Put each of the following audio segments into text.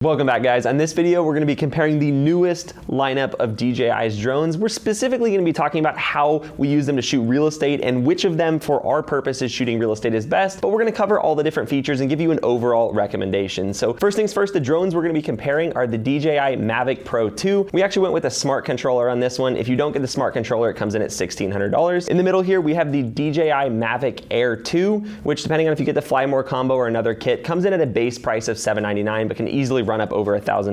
Welcome back, guys. On this video, we're going to be comparing the newest lineup of DJI's drones. We're specifically going to be talking about how we use them to shoot real estate and which of them for our purposes shooting real estate is best, but we're going to cover all the different features and give you an overall recommendation. So first things first, the drones we're going to be comparing are the DJI Mavic Pro 2. We actually went with a smart controller on this one. If you don't get the smart controller, it comes in at $1,600. In the middle here, we have the DJI Mavic Air 2, which depending on if you get the Fly More combo or another kit, comes in at a base price of $799, but can easily run up over $1,000.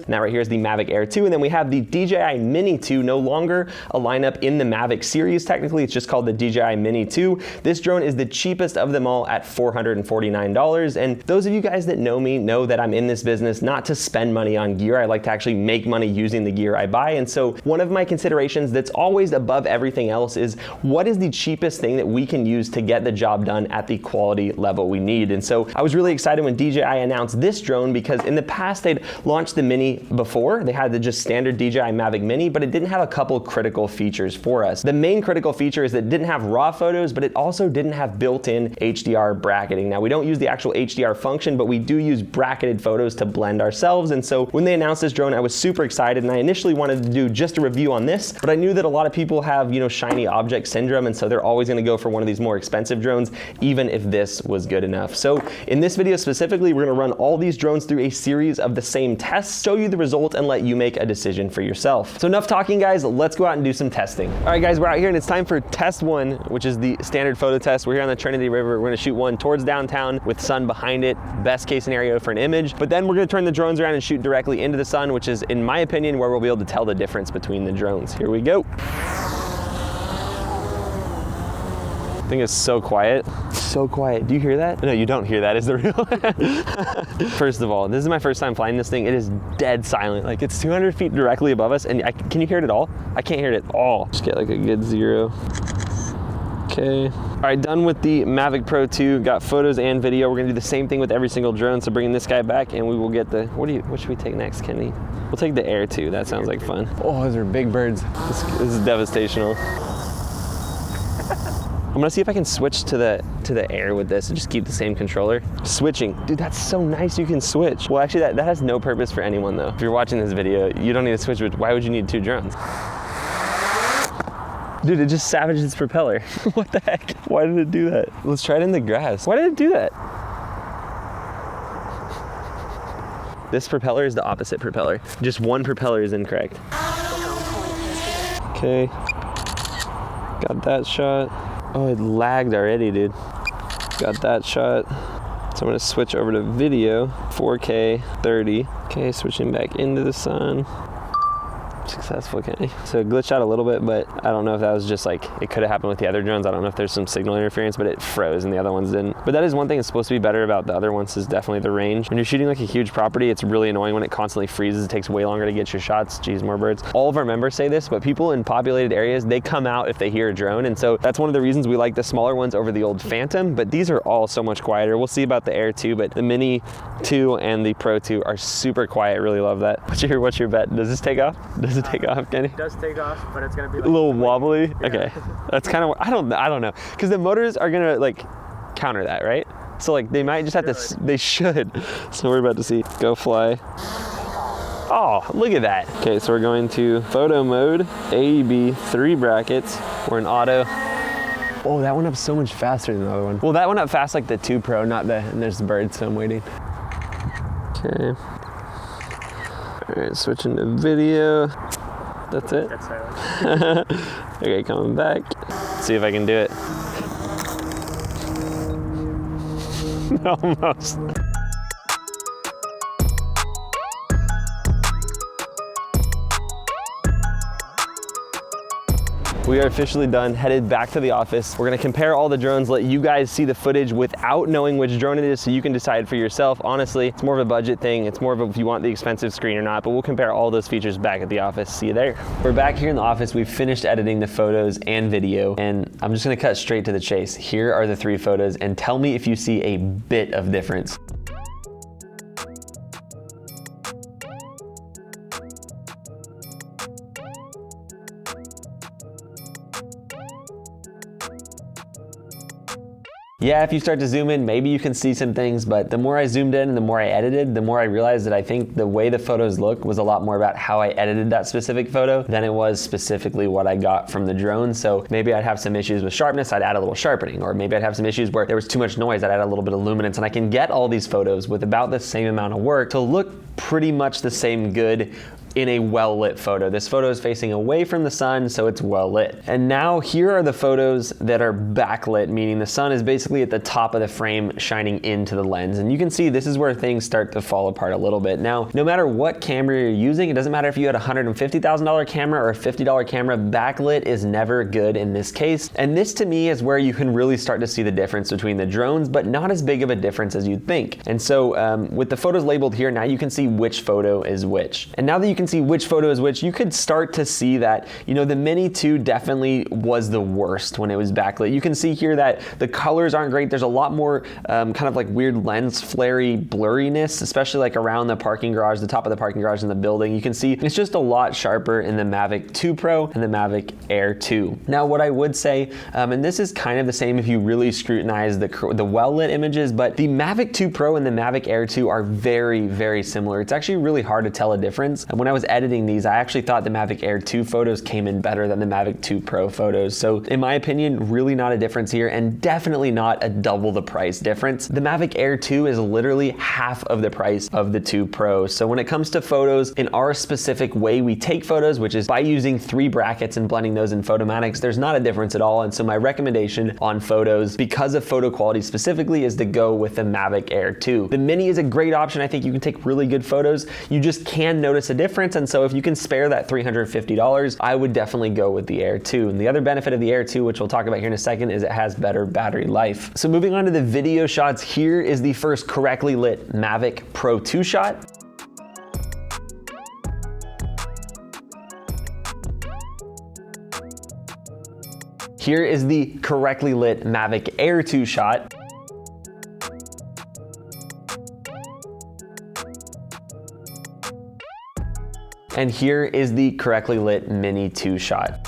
And that right here is the Mavic Air 2. And then we have the DJI Mini 2, no longer a lineup in the Mavic series. Technically, it's just called the DJI Mini 2. This drone is the cheapest of them all at $449. And those of you guys that know me know that I'm in this business not to spend money on gear. I like to actually make money using the gear I buy. And so one of my considerations that's always above everything else is what is the cheapest thing that we can use to get the job done at the quality level we need. And so I was really excited when DJI announced this drone because in the past they'd launched the Mini before. They had the just standard DJI Mavic Mini, but it didn't have a couple critical features for us. The main critical feature is that it didn't have raw photos, but it also didn't have built-in HDR bracketing. Now we don't use the actual HDR function, but we do use bracketed photos to blend ourselves. And so when they announced this drone, I was super excited, and I initially wanted to do just a review on this, but I knew that a lot of people have, shiny object syndrome, and so they're always gonna go for one of these more expensive drones, even if this was good enough. So in this video specifically, we're gonna run all these drones through a series of the same tests, show you the result, and let you make a decision for yourself. So enough talking, guys, let's go out and do some testing. All right, guys, we're out here and it's time for test one, which is the standard photo test. We're here on the Trinity River. We're gonna shoot one towards downtown with sun behind it, best case scenario for an image, but then we're gonna turn the drones around and shoot directly into the sun, which is, in my opinion, where we'll be able to tell the difference between the drones. Here we go. I think it's so quiet. So quiet. Do you hear that? No, you don't hear that. Is the real? First of all, this is my first time flying this thing. It is dead silent. Like, it's 200 feet directly above us, and can you hear it at all? I can't hear it at all. Just get like a good 0. Okay. All right, done with the Mavic Pro 2. Got photos and video. We're gonna do the same thing with every single drone. So bringing this guy back, and we will get the, what should we take next, Kenny? We'll take the Air 2. That sounds like fun. Oh, those are big birds. This is devastational. I'm gonna see if I can switch to the Air with this and just keep the same controller. Switching, dude, that's so nice you can switch. Well, actually that has no purpose for anyone though. If you're watching this video, you don't need to switch, why would you need 2 drones? Dude, it just savaged its propeller. What the heck? Why did it do that? Let's try it in the grass. Why did it do that? This propeller is the opposite propeller. Just one propeller is incorrect. Okay, got that shot. Oh, it lagged already, dude. Got that shot. So I'm gonna switch over to video, 4K, 30. Okay, switching back into the sun. Successful, Kenny. So it glitched out a little bit, but I don't know if that was just like, it could have happened with the other drones. I don't know if there's some signal interference, but it froze and the other ones didn't. But that is one thing that's supposed to be better about the other ones is definitely the range. When you're shooting like a huge property, it's really annoying when it constantly freezes. It takes way longer to get your shots. Geez, more birds. All of our members say this, but people in populated areas, they come out if they hear a drone. And so that's one of the reasons we like the smaller ones over the old Phantom, but these are all so much quieter. We'll see about the Air 2, but the Mini 2 and the Pro 2 are super quiet. Really love that. What's your bet? Does this take off? Does it take off, Kenny? It does take off, but it's gonna be like a little wobbly. Yeah. Okay, that's kind of, I don't know, because the motors are gonna like counter that, right? So like they might just have to, they should. So we're about to see. Go fly. Oh, look at that. Okay, so we're going to photo mode, AEB, 3 brackets. We're in auto. Oh, that went up so much faster than the other one. Well, that went up fast like the 2 Pro, not the, and there's the bird, so I'm waiting. Okay. All right, switching to video. That's it? That's silent. Okay, coming back. See if I can do it. Almost. We are officially done, headed back to the office. We're gonna compare all the drones, let you guys see the footage without knowing which drone it is so you can decide for yourself. Honestly, it's more of a budget thing. It's more of a, if you want the expensive screen or not, but we'll compare all those features back at the office. See you there. We're back here in the office. We've finished editing the photos and video, and I'm just gonna cut straight to the chase. Here are the 3 photos, and tell me if you see a bit of difference. Yeah, if you start to zoom in, maybe you can see some things, but the more I zoomed in and the more I edited, the more I realized that I think the way the photos look was a lot more about how I edited that specific photo than it was specifically what I got from the drone. So maybe I'd have some issues with sharpness, I'd add a little sharpening, or maybe I'd have some issues where there was too much noise, I'd add a little bit of luminance, and I can get all these photos with about the same amount of work to look pretty much the same good in a well-lit photo. This photo is facing away from the sun, so it's well-lit. And now here are the photos that are backlit, meaning the sun is basically at the top of the frame shining into the lens. And you can see this is where things start to fall apart a little bit. Now, no matter what camera you're using, it doesn't matter if you had a $150,000 camera or a $50 camera, backlit is never good in this case. And this to me is where you can really start to see the difference between the drones, but not as big of a difference as you'd think. And so with the photos labeled here, now you can see which photo is which. And now that you can see which photo is which, you could start to see that, you know, the Mini 2 definitely was the worst when it was backlit. You can see here that the colors aren't great. There's a lot more kind of like weird lens flary blurriness, especially like around the parking garage, the top of the parking garage in the building. You can see it's just a lot sharper in the Mavic 2 Pro and the Mavic Air 2. Now, what I would say, and this is kind of the same if you really scrutinize the well-lit images, but the Mavic 2 Pro and the Mavic Air 2 are very, very similar. It's actually really hard to tell a difference. And when I was editing these, I actually thought the Mavic Air 2 photos came in better than the Mavic 2 Pro photos. So in my opinion, really not a difference here, and definitely not a double the price difference. The Mavic Air 2 is literally half of the price of the 2 Pro. So when it comes to photos, in our specific way we take photos, which is by using 3 brackets and blending those in Photomatix, there's not a difference at all. And so my recommendation on photos, because of photo quality specifically, is to go with the Mavic Air 2. The Mini is a great option. I think you can take really good photos. You just can notice a difference, and so if you can spare that $350, I would definitely go with the Air 2. And the other benefit of the Air 2, which we'll talk about here in a second, is it has better battery life. So moving on to the video shots, here is the first correctly lit Mavic Pro 2 shot. Here is the correctly lit Mavic Air 2 shot. And here is the correctly lit Mini 2 shot.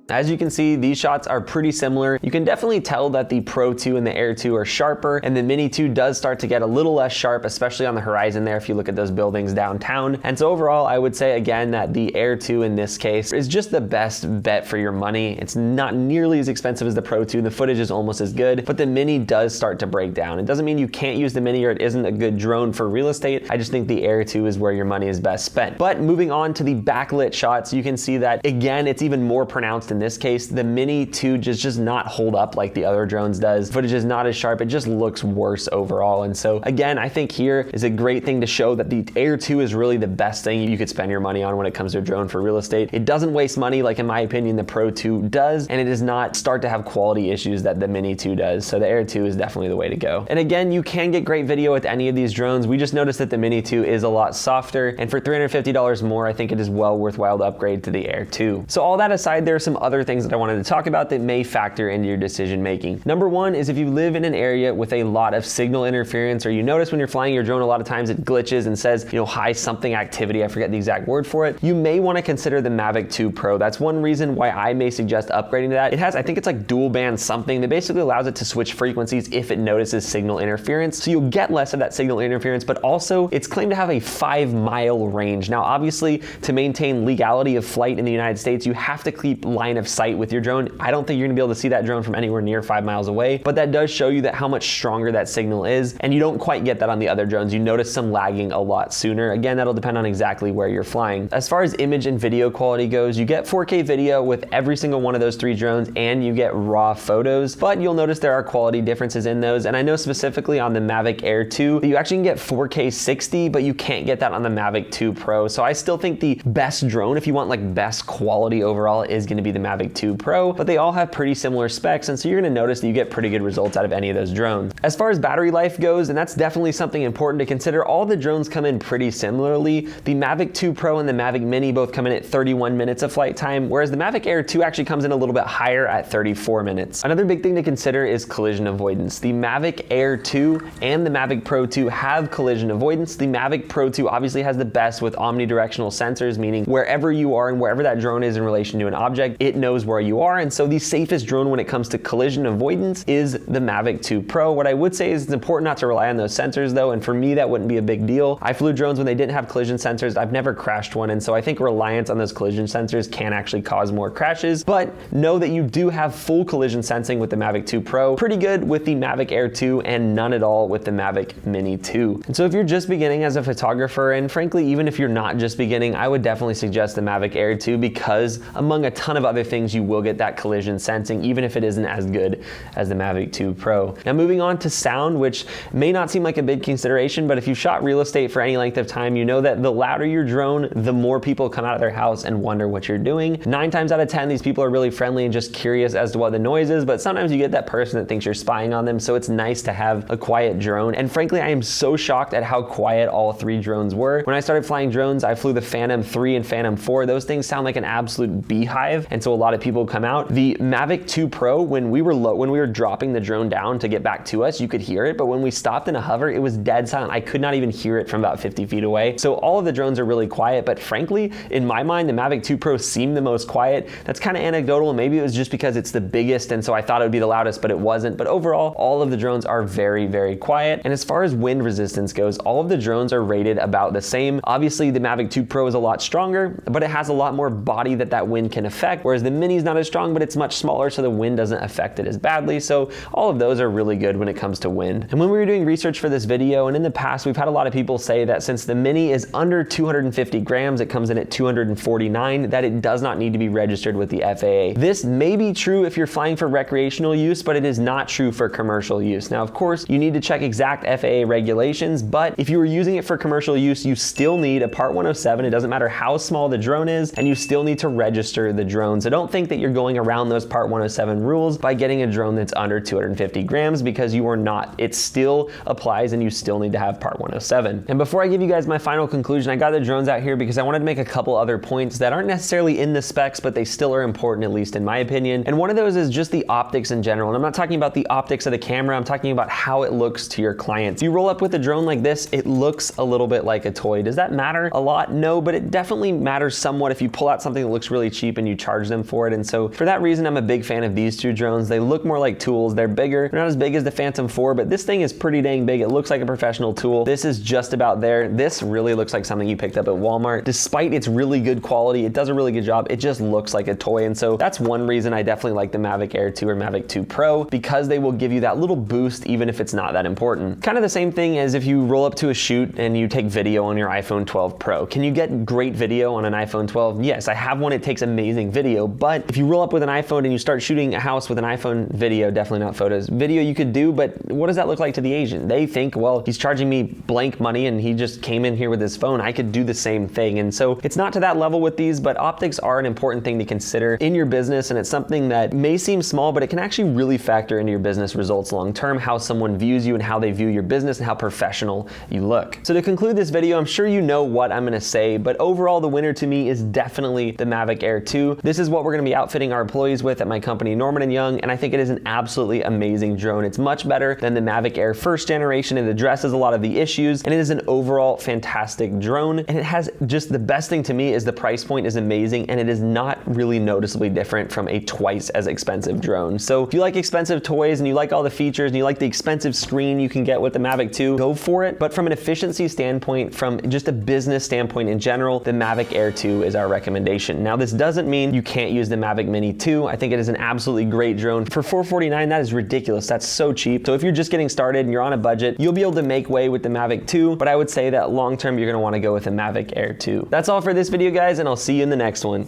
As you can see, these shots are pretty similar. You can definitely tell that the Pro 2 and the Air 2 are sharper, and the Mini 2 does start to get a little less sharp, especially on the horizon there if you look at those buildings downtown. And so overall, I would say again that the Air 2 in this case is just the best bet for your money. It's not nearly as expensive as the Pro 2. The footage is almost as good, but the Mini does start to break down. It doesn't mean you can't use the Mini or it isn't a good drone for real estate. I just think the Air 2 is where your money is best spent. But moving on to the backlit shots, you can see that again, it's even more pronounced in this case. The Mini 2 just not hold up like the other drones does. Footage is not as sharp. It just looks worse overall. And so again, I think here is a great thing to show that the Air 2 is really the best thing you could spend your money on when it comes to a drone for real estate. It doesn't waste money like in my opinion the Pro 2 does, and it does not start to have quality issues that the Mini 2 does. So the Air 2 is definitely the way to go. And again, you can get great video with any of these drones. We just noticed that the Mini 2 is a lot softer, and for $350 more, I think it is well worthwhile to upgrade to the Air 2. So all that aside, there are some other things that I wanted to talk about that may factor into your decision making. Number one is if you live in an area with a lot of signal interference, or you notice when you're flying your drone a lot of times it glitches and says, you know, high something activity, I forget the exact word for it, you may want to consider the Mavic 2 Pro. That's one reason why I may suggest upgrading to that. It has, I think it's like dual band something that basically allows it to switch frequencies if it notices signal interference. So you'll get less of that signal interference, but also it's claimed to have a 5-mile range. Now, obviously, to maintain legality of flight in the United States, you have to keep line of sight with your drone. I don't think you're gonna be able to see that drone from anywhere near 5 miles away, but that does show you that how much stronger that signal is, and you don't quite get that on the other drones. You notice some lagging a lot sooner. Again, that'll depend on exactly where you're flying. As far as image and video quality goes, you get 4K video with every single one of those 3 drones, and you get raw photos, but you'll notice there are quality differences in those. And I know specifically on the Mavic Air 2, that you actually can get 4K 60, but you can't get that on the Mavic 2 Pro. So I still think the best drone, if you want like best quality overall, is gonna be the Mavic 2 Pro, but they all have pretty similar specs, and so you're gonna notice that you get pretty good results out of any of those drones. As far as battery life goes, and that's definitely something important to consider, all the drones come in pretty similarly. The Mavic 2 Pro and the Mavic Mini both come in at 31 minutes of flight time, whereas the Mavic Air 2 actually comes in a little bit higher at 34 minutes. Another big thing to consider is collision avoidance. The Mavic Air 2 and the Mavic Pro 2 have collision avoidance. The Mavic Pro 2 obviously has the best with omnidirectional sensors, meaning wherever you are and wherever that drone is in relation to an object, it knows where you are. And so the safest drone when it comes to collision avoidance is the Mavic 2 Pro. What I would say is it's important not to rely on those sensors though, and for me that wouldn't be a big deal. I flew drones when they didn't have collision sensors. I've never crashed one, and so I think reliance on those collision sensors can actually cause more crashes, but know that you do have full collision sensing with the Mavic 2 Pro, pretty good with the Mavic Air 2, and none at all with the Mavic Mini 2. And so if you're just beginning as a photographer, and frankly even if you're not just beginning, I would definitely suggest the Mavic Air 2 because among a ton of other things you will get that collision sensing even if it isn't as good as the Mavic 2 Pro. Now moving on to sound, which may not seem like a big consideration, but if you've shot real estate for any length of time, you know that the louder your drone, the more people come out of their house and wonder what you're doing. 9 times out of 10, these people are really friendly and just curious as to what the noise is, but sometimes you get that person that thinks you're spying on them, so it's nice to have a quiet drone. And frankly, I am so shocked at how quiet all 3 drones were. When I started flying drones, I flew the Phantom 3 and Phantom 4. Those things sound like an absolute beehive, and so a lot of people come out. The Mavic 2 Pro, when we were dropping the drone down to get back to us, you could hear it, but when we stopped in a hover, it was dead silent. I could not even hear it from about 50 feet away. So all of the drones are really quiet, but frankly, in my mind, the Mavic 2 Pro seemed the most quiet. That's kind of anecdotal, and maybe it was just because it's the biggest, and so I thought it would be the loudest, but it wasn't. But overall, all of the drones are very, very quiet. And as far as wind resistance goes, all of the drones are rated about the same. Obviously, the Mavic 2 Pro is a lot stronger, but it has a lot more body that wind can affect, whereas the Mini is not as strong, but it's much smaller, so the wind doesn't affect it as badly. So all of those are really good when it comes to wind. And when we were doing research for this video, and in the past, we've had a lot of people say that since the Mini is under 250 grams, it comes in at 249, that it does not need to be registered with the FAA. This may be true if you're flying for recreational use, but it is not true for commercial use. Now, of course, you need to check exact FAA regulations, but if you were using it for commercial use, you still need a Part 107. It doesn't matter how small the drone is, and you still need to register the drone. So don't think that you're going around those Part 107 rules by getting a drone that's under 250 grams, because you are not. It still applies, and you still need to have Part 107. And before I give you guys my final conclusion, I got the drones out here because I wanted to make a couple other points that aren't necessarily in the specs, but they still are important, at least in my opinion. And one of those is just the optics in general. And I'm not talking about the optics of the camera, I'm talking about how it looks to your clients. If you roll up with a drone like this, it looks a little bit like a toy. Does that matter a lot? No, but it definitely matters somewhat if you pull out something that looks really cheap and you charge them for it. And so for that reason, I'm a big fan of these 2 drones. They look more like tools. They're bigger. They're not as big as the Phantom 4, but this thing is pretty dang big. It looks like a professional tool. This is just about there. This really looks like something you picked up at Walmart. Despite its really good quality, it does a really good job. It just looks like a toy. And so that's one reason I definitely like the Mavic Air 2 or Mavic 2 Pro, because they will give you that little boost even if it's not that important. Kind of the same thing as if you roll up to a shoot and you take video on your iPhone 12 Pro. Can you get great video on an iPhone 12? Yes, I have one. It takes amazing video, but if you roll up with an iPhone and you start shooting a house with an iPhone video, definitely not photos, video you could do, but what does that look like to the Asian? They think, well, he's charging me blank money and he just came in here with his phone. I could do the same thing. And so it's not to that level with these, but optics are an important thing to consider in your business. And it's something that may seem small, but it can actually really factor into your business results long term, how someone views you and how they view your business and how professional you look. So to conclude this video, I'm sure you know what I'm gonna say, but overall the winner to me is definitely the Mavic Air 2. This is what we're gonna be outfitting our employees with at my company, Norman & Young, and I think it is an absolutely amazing drone. It's much better than the Mavic Air first generation. It addresses a lot of the issues, and it is an overall fantastic drone. And it has just the best thing to me is the price point is amazing, and it is not really noticeably different from a twice as expensive drone. So if you like expensive toys and you like all the features and you like the expensive screen you can get with the Mavic 2, go for it. But from an efficiency standpoint, from just a business standpoint in general, the Mavic Air 2 is our recommendation. Now, this doesn't mean you can't use the Mavic Mini 2. I think it is an absolutely great drone. For $449, that is ridiculous. That's so cheap. So if you're just getting started and you're on a budget, you'll be able to make way with the Mavic 2, but I would say that long term, you're gonna wanna go with the Mavic Air 2. That's all for this video, guys, and I'll see you in the next one.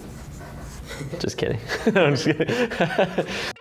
Just kidding. I'm just kidding.